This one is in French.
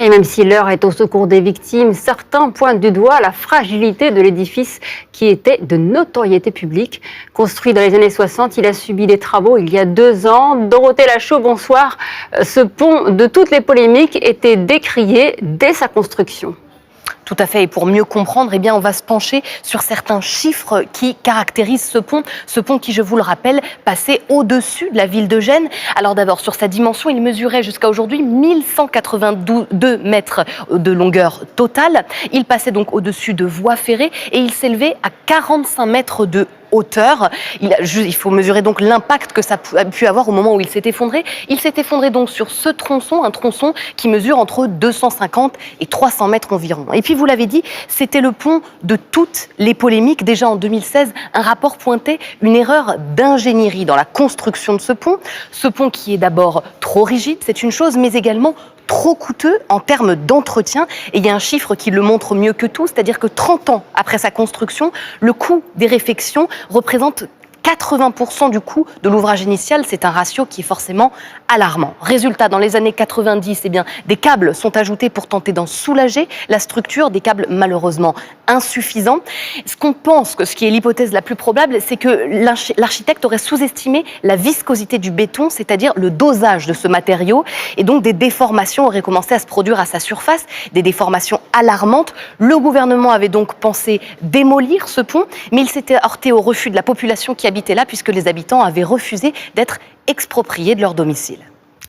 Et même si l'heure est au secours des victimes, certains pointent du doigt la fragilité de l'édifice qui était de notoriété publique. Construit dans les années 60, il a subi des travaux il y a 2 ans. Dorothée Lachaud, bonsoir. Ce pont, de toutes les polémiques, était décrié dès sa construction. Tout à fait. Et pour mieux comprendre, eh bien, on va se pencher sur certains chiffres qui caractérisent ce pont. Ce pont qui, je vous le rappelle, passait au-dessus de la ville de Gênes. Alors d'abord, sur sa dimension, il mesurait jusqu'à aujourd'hui 1182 mètres de longueur totale. Il passait donc au-dessus de voies ferrées et il s'élevait à 45 mètres de hauteur. Il faut mesurer donc l'impact que ça a pu avoir au moment où il s'est effondré. Il s'est effondré donc sur ce tronçon, un tronçon qui mesure entre 250 et 300 mètres environ. Et puis vous l'avez dit, c'était le pont de toutes les polémiques. Déjà en 2016, un rapport pointait une erreur d'ingénierie dans la construction de ce pont. Ce pont qui est d'abord trop rigide, c'est une chose, mais également trop coûteux en termes d'entretien. Et il y a un chiffre qui le montre mieux que tout, c'est-à-dire que 30 ans après sa construction, le coût des réfections représente 80% du coût de l'ouvrage initial. C'est un ratio qui est forcément alarmant. Résultat, dans les années 90, eh bien, des câbles sont ajoutés pour tenter d'en soulager la structure, des câbles malheureusement insuffisants. Ce qu'on pense, ce qui est l'hypothèse la plus probable, c'est que l'architecte aurait sous-estimé la viscosité du béton, c'est-à-dire le dosage de ce matériau, et donc des déformations auraient commencé à se produire à sa surface, des déformations alarmantes. Le gouvernement avait donc pensé démolir ce pont, mais il s'était heurté au refus de la population qui habitait là, puisque les habitants avaient refusé d'être expropriés de leur domicile.